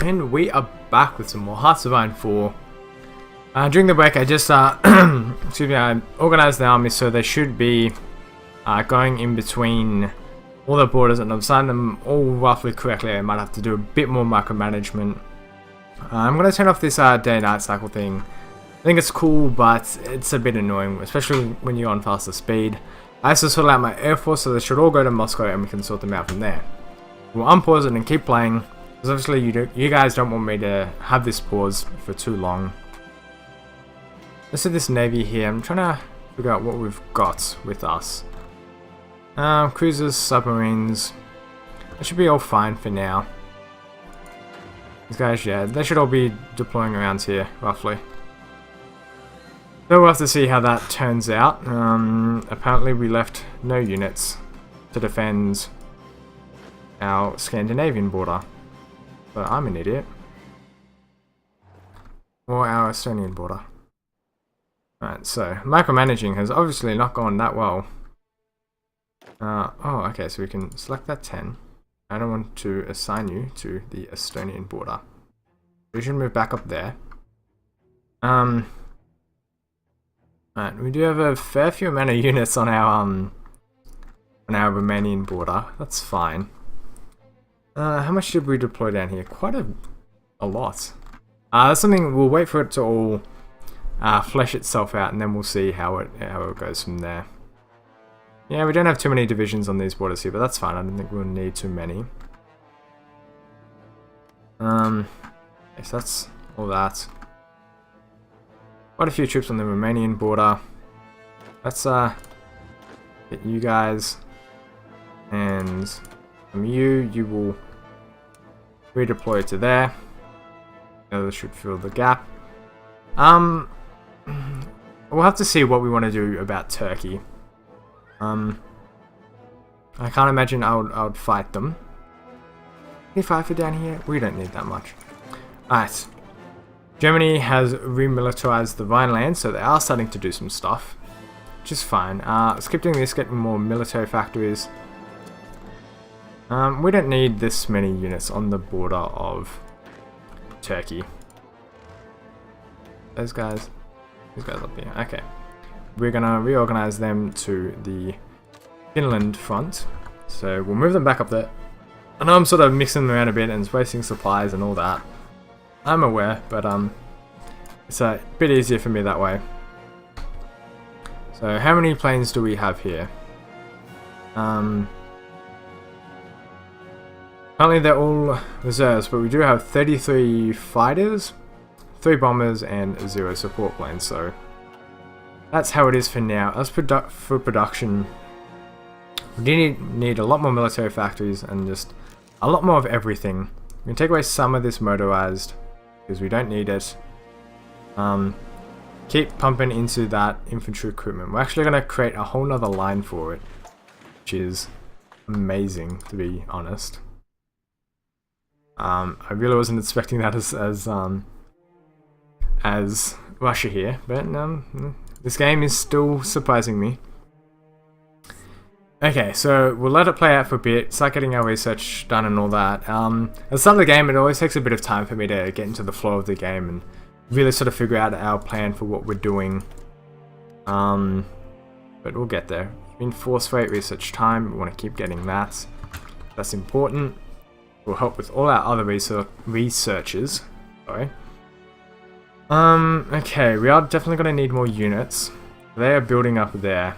And we are back with some more Hearts of Iron 4. During the break, I just excuse me, I organized the army so they should be going in between all the borders, and I've signed them all roughly correctly. I might have to do a bit more micromanagement. I'm going to turn off this day-night cycle thing. I think it's cool, but it's a bit annoying, especially when you're on faster speed. I also sort out my air force, so they should all go to Moscow and we can sort them out from there. We'll unpause it and keep playing, because obviously you guys don't want me to have this pause for too long. Let's do this navy here. I'm trying to figure out what we've got with us. Cruisers, submarines. That should be all fine for now. These guys, yeah, they should all be deploying around here, roughly. So we'll have to see how that turns out. Apparently we left no units to defend our Scandinavian border. But I'm an idiot. Or our Estonian border. Alright, so micromanaging has obviously not gone that well. Oh, okay, so we can select that 10. I don't want to assign you to the Estonian border. We should move back up there. Alright, we do have a fair few amount of units on our Romanian border. That's fine. How much did we deploy down here? Quite a lot. That's something we'll wait for it to all flesh itself out, and then we'll see how it goes from there. Yeah, we don't have too many divisions on these borders here, but that's fine. I don't think we'll need too many. Yes, that's all that. Quite a few troops on the Romanian border. Let's get you guys, and from you will redeploy to there. The others should fill the gap. We'll have to see what we want to do about Turkey. I can't imagine I would fight them. Any fight for down here? We don't need that much. Alright. Germany has remilitarized the Rhineland, so they are starting to do some stuff, which is fine. Let's keep doing this, getting more military factories. We don't need this many units on the border of Turkey. Those guys up here. Okay. We're gonna reorganize them to the Finland front. So we'll move them back up there. I know I'm sort of mixing them around a bit and it's wasting supplies and all that. I'm aware, but it's a bit easier for me that way. So how many planes do we have here? Apparently they're all reserves, but we do have 33 fighters, 3 bombers, and 0 support planes, so that's how it is for now. As for production, we do need a lot more military factories and just a lot more of everything. We can take away some of this motorized, because we don't need it. Keep pumping into that infantry equipment. We're actually going to create a whole nother line for it, which is amazing, to be honest. I really wasn't expecting that as Russia here, but this game is still surprising me. Okay, so we'll let it play out for a bit, start getting our research done and all that. At the start of the game, it always takes a bit of time for me to get into the flow of the game and really sort of figure out our plan for what we're doing. But we'll get there. Enforce rate research time, we want to keep getting that. That's important. Will help with all our other researches. Sorry. Okay, we are definitely going to need more units. They are building up there.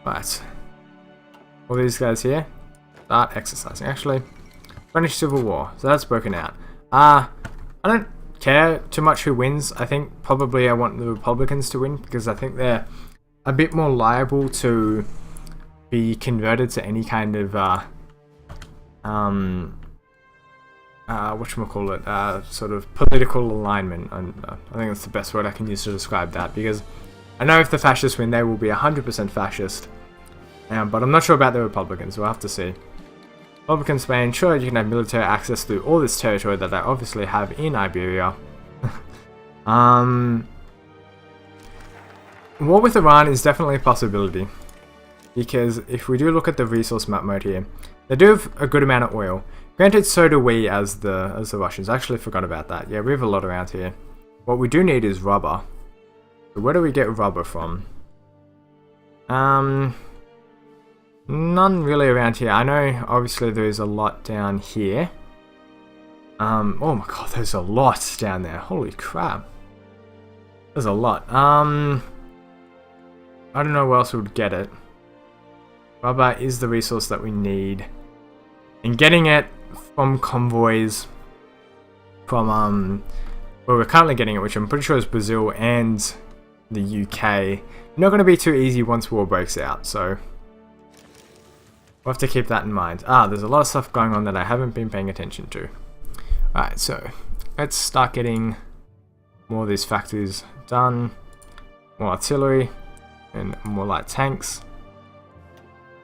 Right. All these guys here start exercising. Actually, Spanish Civil War. So that's broken out. I don't care too much who wins. I think probably I want the Republicans to win because I think they're a bit more liable to be converted to any kind of whatchamacallit, sort of political alignment. And I think that's the best word I can use to describe that, because I know if the fascists win, they will be 100% fascist. But I'm not sure about the Republicans. We'll have to see. Republican Spain, sure, you can have military access through all this territory that I obviously have in Iberia. War with Iran is definitely a possibility. because if we do look at the resource map mode here, they do have a good amount of oil. Granted, so do we as the Russians. I actually forgot about that. Yeah, we have a lot around here. What we do need is rubber. So where do we get rubber from? None really around here. I know obviously there's a lot down here. Oh my god, there's a lot down there. Holy crap. There's a lot. I don't know where else we would get it. Rubber is the resource that we need. And getting it from convoys from where we're currently getting it, which I'm pretty sure is Brazil and the UK, not going to be too easy once war breaks out, so we'll have to keep that in mind. There's a lot of stuff going on that I haven't been paying attention to. Alright, so let's start getting more of these factories done. More artillery and more light tanks.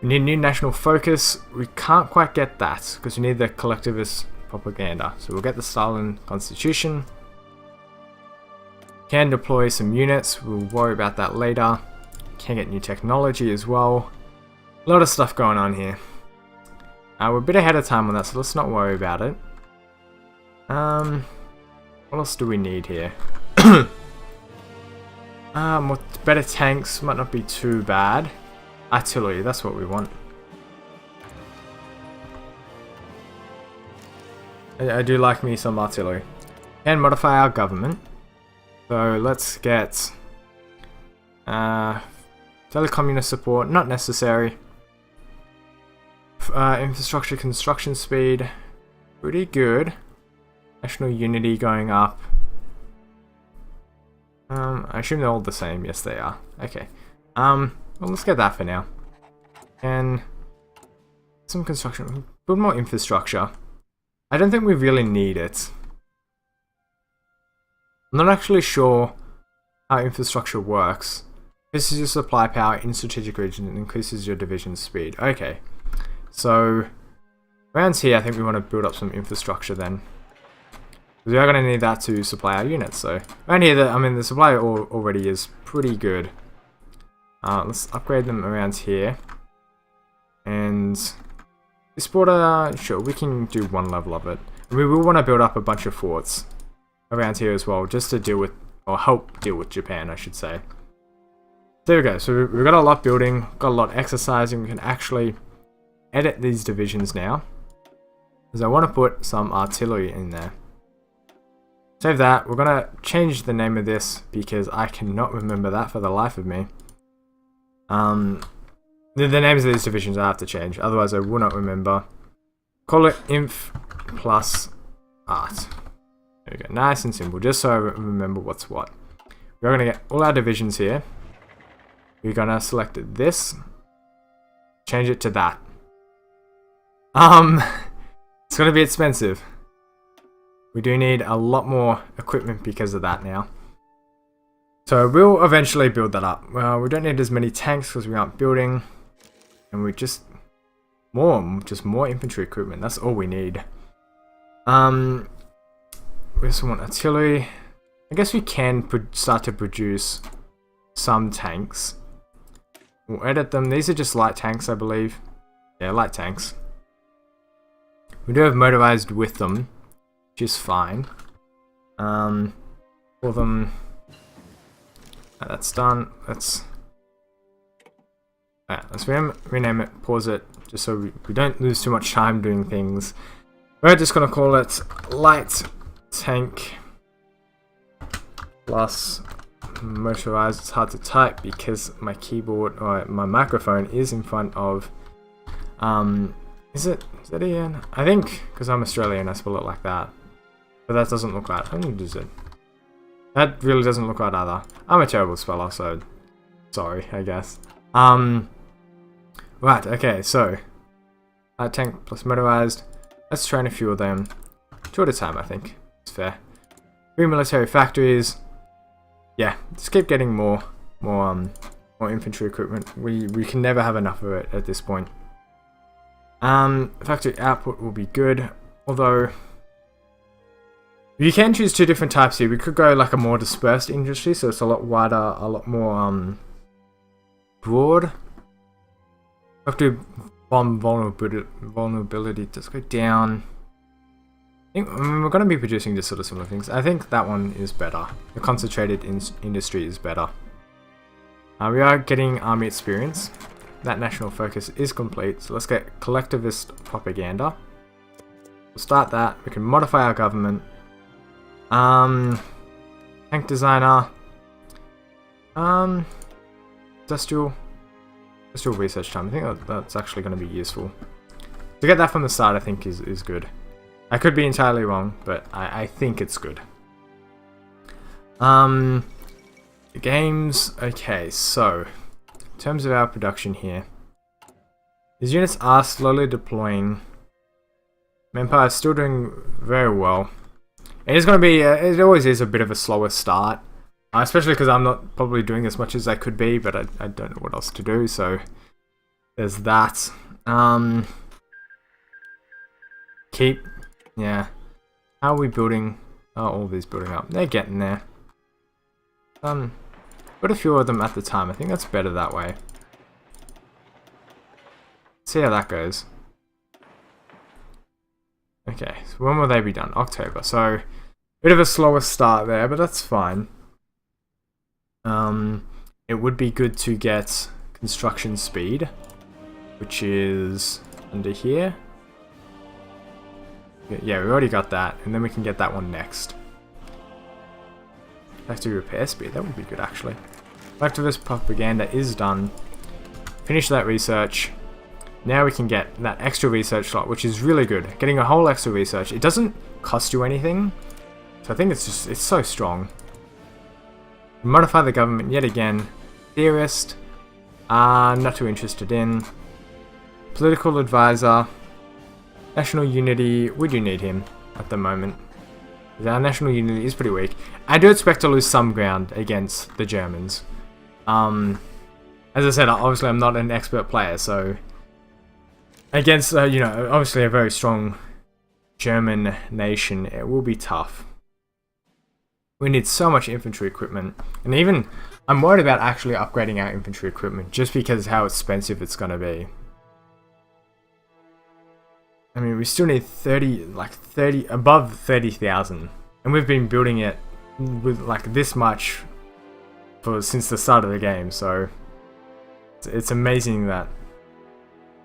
We need new national focus. We can't quite get that because we need the collectivist propaganda. So we'll get the Stalin constitution. Can deploy some units. We'll worry about that later. Can get new technology as well. A lot of stuff going on here. We're a bit ahead of time on that, so let's not worry about it. What else do we need here? More better tanks might not be too bad. Artillery, that's what we want. I do like me some artillery. And modify our government. So let's get telecommunist support, not necessary. Infrastructure construction speed, pretty good. National unity going up. I assume they're all the same. Yes, they are. Okay. Well, let's get that for now. And some construction. Build more infrastructure. I don't think we really need it. I'm not actually sure how infrastructure works. This is your supply power in strategic region and increases your division speed. Okay. So, around here, I think we want to build up some infrastructure then. Because we are going to need that to supply our units. So, around here, the supply already is pretty good. Let's upgrade them around here. And this border, sure, we can do one level of it. And we will want to build up a bunch of forts around here as well, just to deal with, or help deal with Japan, I should say. There we go. So we've got a lot building, got a lot exercising. We can actually edit these divisions now. Because I want to put some artillery in there. Save that. We're going to change the name of this because I cannot remember that for the life of me. The names of these divisions I have to change, otherwise I will not remember. Call it Inf plus Art. There we go, nice and simple, just so I remember what's what. We're going to get all our divisions here. We're going to select this, change it to that. It's going to be expensive. We do need a lot more equipment because of that now. So we'll eventually build that up. Well, we don't need as many tanks because we aren't building. And we just more infantry equipment. That's all we need. We also want artillery. I guess we can start to produce some tanks. We'll edit them. These are just light tanks, I believe. Yeah, light tanks. We do have motorized with them, which is fine. For them. That's done. Let's rename it, pause it, just so we don't lose too much time doing things. We're just going to call it light tank plus motorized. It's hard to type because my keyboard or my microphone is in front of is that Ian? I think because I'm Australian I spell it like that, but that doesn't look right. How does it? That really doesn't look right either. I'm a terrible speller, so sorry, I guess. Right, okay, so tank plus motorized. Let's train a few of them. 2 at a time, I think. It's fair. 3 military factories. Yeah, just keep getting more infantry equipment. We can never have enough of it at this point. Factory output will be good, although you can choose 2 different types here. We could go like a more dispersed industry, so it's a lot wider, a lot more broad. Active bomb vulnerability does go down. I mean, we're going to be producing just sort of similar things. I think that one is better. The concentrated industry is better. We are getting army experience. That national focus is complete. So let's get collectivist propaganda. We'll start that. We can modify our government. Tank designer. Industrial research time. I think that's actually going to be useful. To get that from the start, I think is good. I could be entirely wrong, but I think it's good. Games. Okay, so in terms of our production here, these units are slowly deploying. Empire is still doing very well. It is going to be. It always is a bit of a slower start, especially because I'm not probably doing as much as I could be, but I don't know what else to do. So there's that. Yeah. How are we building? Oh, all these building up. They're getting there. Put a few of them at the time. I think that's better that way. See how that goes. Okay, so when will they be done? October. So, bit of a slower start there, but that's fine. It would be good to get construction speed, which is under here. Yeah, we already got that, and then we can get that one next. Factory repair speed, that would be good actually. Collectivist propaganda is done. Finish that research. Now we can get that extra research slot, which is really good. Getting a whole extra research. It doesn't cost you anything, so I think it's so strong. Modify the government yet again. Theorist, not too interested in. Political advisor. National unity, we do need him at the moment. Our national unity is pretty weak. I do expect to lose some ground against the Germans. As I said, obviously I'm not an expert player, so against, you know, obviously a very strong German nation, it will be tough. We need so much infantry equipment, and even I'm worried about actually upgrading our infantry equipment just because of how expensive it's going to be. I mean, we still need above 30,000, and we've been building it with like this much since the start of the game, so it's amazing that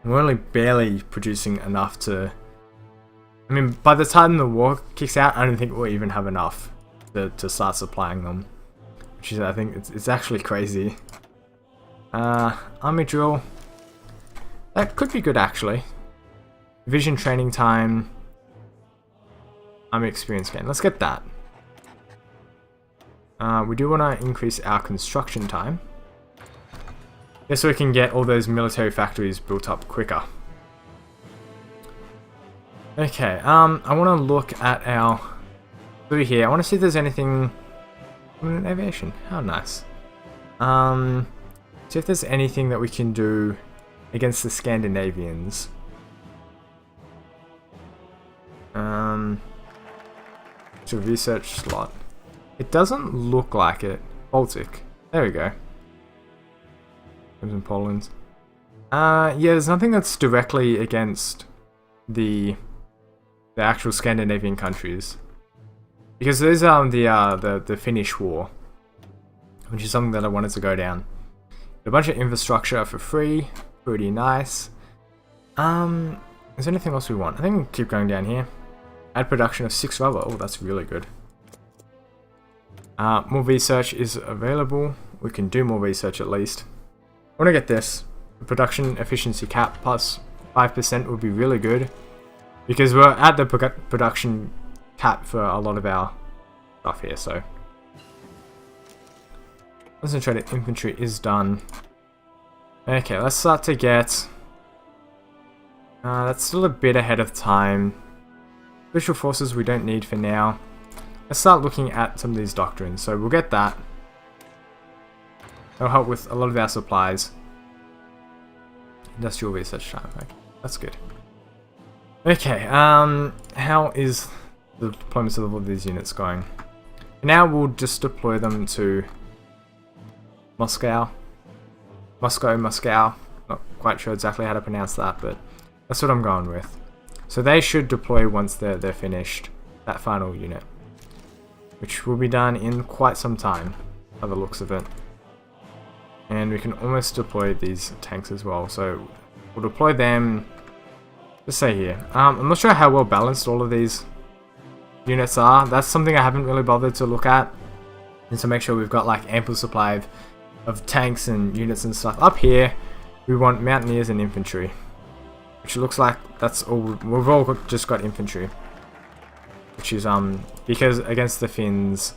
we're only barely producing enough to. I mean, by the time the war kicks out, I don't think we'll even have enough to start supplying them, which is, I think, it's actually crazy. Army drill, that could be good actually. Vision training time. Army experience gain. Let's get that. We do want to increase our construction time. Just so we can get all those military factories built up quicker. Okay, I want to look at our through here. I want to see if there's anything in aviation. How nice. See if there's anything that we can do against the Scandinavians. To research slot. It doesn't look like it. Baltic. There we go. In Poland. Yeah, there's nothing that's directly against the actual Scandinavian countries, because there's the Finnish War, which is something that I wanted to go down. A bunch of infrastructure for free, pretty nice. Is there anything else we want? I think we'll keep going down here. Add production of 6 rubber. Oh, that's really good. More research is available. We can do more research at least. I want to get this. The production efficiency cap plus 5% would be really good, because we're at the production cap for a lot of our stuff here, so. Concentrated infantry is done. Okay, let's start to get. That's still a bit ahead of time. Special forces we don't need for now. Let's start looking at some of these doctrines. So we'll get that. That'll help with a lot of our supplies. Industrial research time. Okay, that's good. Okay, how is the deployment of all of these units going? Now we'll just deploy them to Moscow. Moscow. quite sure exactly how to pronounce that, but that's what I'm going with. So they should deploy once they're finished, that final unit, which will be done in quite some time, by the looks of it. And we can almost deploy these tanks as well, so we'll deploy them, let's say here. I'm not sure how well balanced all of these units are. That's something I haven't really bothered to look at, and to make sure we've got like ample supply of tanks and units and stuff. Up here, we want mountaineers and infantry, which looks like that's all. We've all just got infantry, which is because against the Finns,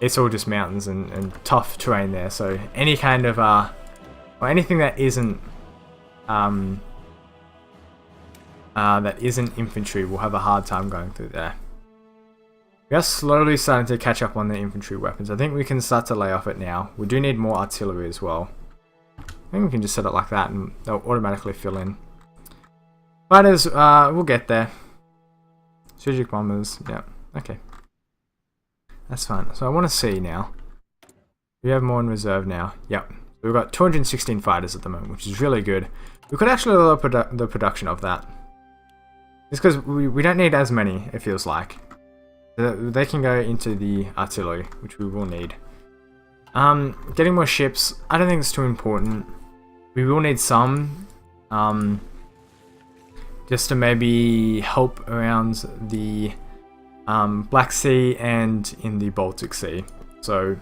it's all just mountains and tough terrain there. So any kind of or anything that isn't infantry will have a hard time going through there. We are slowly starting to catch up on the infantry weapons. I think we can start to lay off it now. We do need more artillery as well. I think we can just set it like that and they'll automatically fill in. Fighters, we'll get there. Strategic bombers, yeah, okay. That's fine. So I want to see now. We have more in reserve now. Yep. So we've got 216 fighters at the moment, which is really good. We could actually lower the production of that. Just because we don't need as many, it feels like. They can go into the artillery, which we will need. Getting more ships, I don't think it's too important. We will need some. Just to maybe help around the Black Sea and in the Baltic Sea. So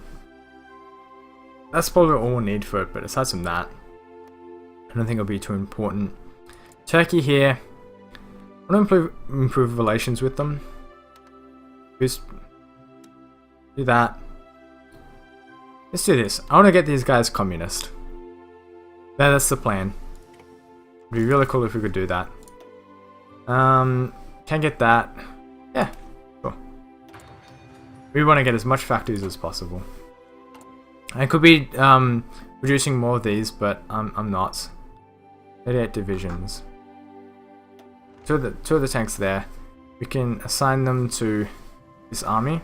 that's probably all we'll need for it, but aside from that, I don't think it'll be too important. Turkey here, I want to improve relations with them. Just do that. Let's do this. I want to get these guys communist. That's the plan. It'd be really cool if we could do that. Can get that. Yeah, cool. We want to get as much factories as possible. I could be producing more of these, but I'm not. 38 divisions. Two of the tanks there. We can assign them to this army.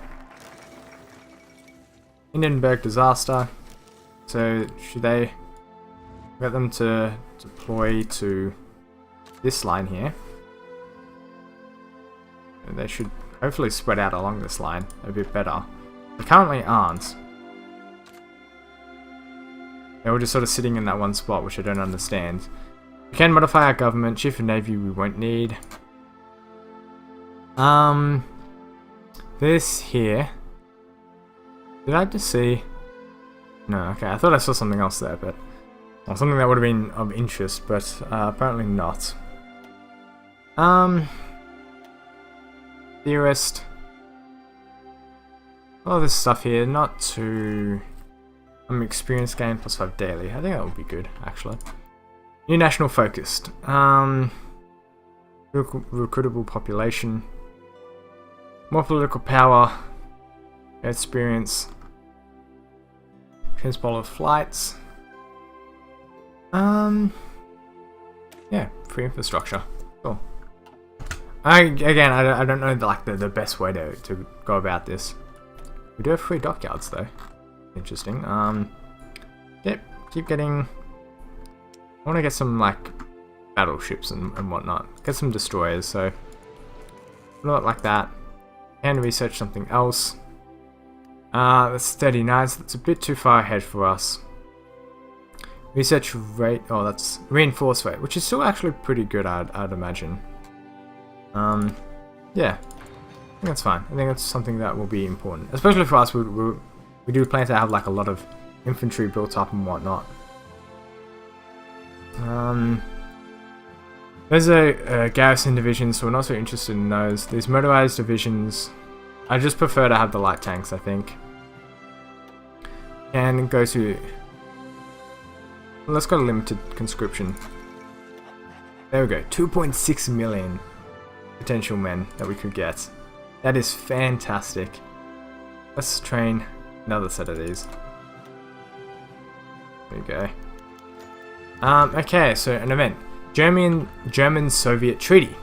Hindenburg disaster. So should they get them to deploy to this line here? And they should hopefully spread out along this line a bit better. They currently aren't. They were just sort of sitting in that one spot, which I don't understand. We can modify our government. Chief of Navy we won't need. This here. Did I just see? No, okay. I thought I saw something else there, but well, something that would have been of interest, but apparently not. Theorist. All this stuff here, not too. Experience gain plus 5 daily. I think that would be good, actually. New national focused. Recruitable population. More political power. Experience. Transport flights. Yeah, free infrastructure. Cool. I don't know the best way to go about this. We do have free dockyards though. Interesting. Yep, keep getting. I want to get some like battleships and whatnot. Get some destroyers. So not like that. And research something else. That's 39. So that's a bit too far ahead for us. Research rate. Oh, that's reinforce rate, which is still actually pretty good. I'd imagine. Yeah, I think that's fine. I think that's something that will be important, especially for us. We do plan to have like a lot of infantry built up and whatnot. Those are garrison divisions, so we're not so interested in those. These motorized divisions, I just prefer to have the light tanks, I think. And go to... Let's go to limited conscription. There we go, 2.6 million potential men that we could get. That is fantastic. Let's train another set of these. There we go. Okay, so an event. German-Soviet Treaty.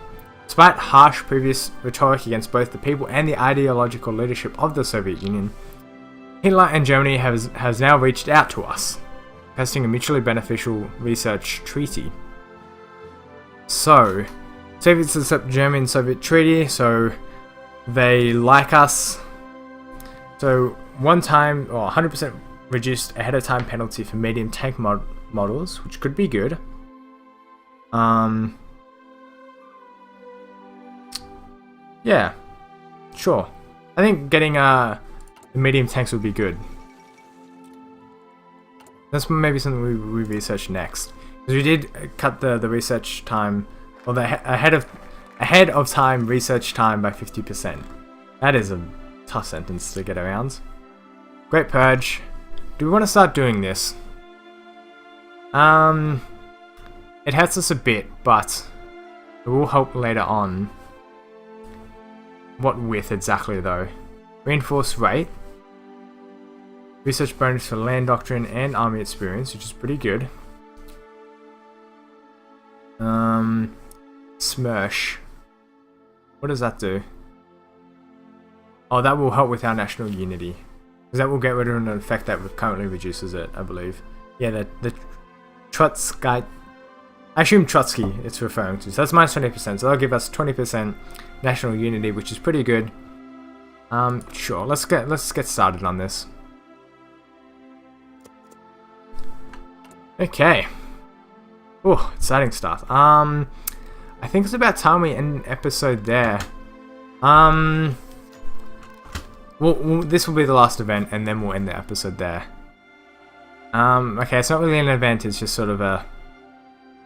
Despite harsh previous rhetoric against both the people and the ideological leadership of the Soviet Union, Hitler and Germany has now reached out to us. requesting a mutually beneficial research treaty. So, Soviets accept German-Soviet treaty, so they like us. So, 100% reduced ahead of time penalty for medium tank models, which could be good. Yeah, sure. I think getting the medium tanks would be good. That's maybe something we research next, because we did cut the research time, or the ahead of time research time by 50%. That is a tough sentence to get around. Great Purge. Do we want to start doing this? It hurts us a bit, but it will help later on. What with exactly though? Reinforced rate. Research bonus for land doctrine and army experience, which is pretty good. Smersh. What does that do? Oh, that will help with our national unity. Because that will get rid of an effect that currently reduces it, I believe. Yeah, the Trotsky. I assume Trotsky it's referring to. So that's minus 20%. So that'll give us 20% national unity, which is pretty good. Sure. Let's get started on this. Okay. Oh, exciting stuff. I think it's about time we end an episode there. Well, this will be the last event, and then we'll end the episode there. Okay, it's not really an event, it's just sort of a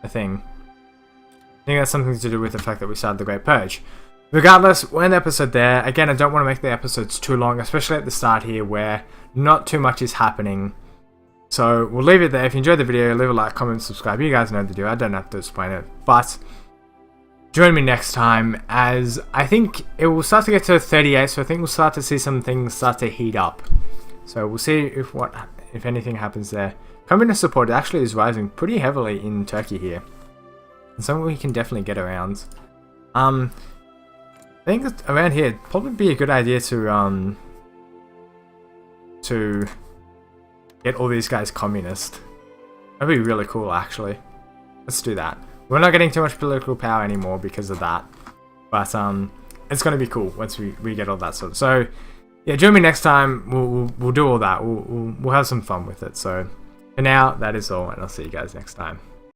thing. I think that's something to do with the fact that we started the Great Purge. Regardless, we'll end the episode there. Again, I don't want to make the episodes too long, especially at the start here, where not too much is happening. So, we'll leave it there. If you enjoyed the video, leave a like, comment, subscribe. You guys know the deal, I don't have to explain it. But join me next time, as I think it will start to get to 38, so I think we'll start to see some things start to heat up. So we'll see if anything happens there. Communist support actually is rising pretty heavily in Turkey here. And something we can definitely get around. I think that around here it'd probably be a good idea to get all these guys communist. That'd be really cool actually. Let's do that. We're not getting too much political power anymore because of that. But it's gonna be cool once we get all that sort of. So yeah, join me next time. We'll do all that. We'll have some fun with it. So for now, that is all, and I'll see you guys next time.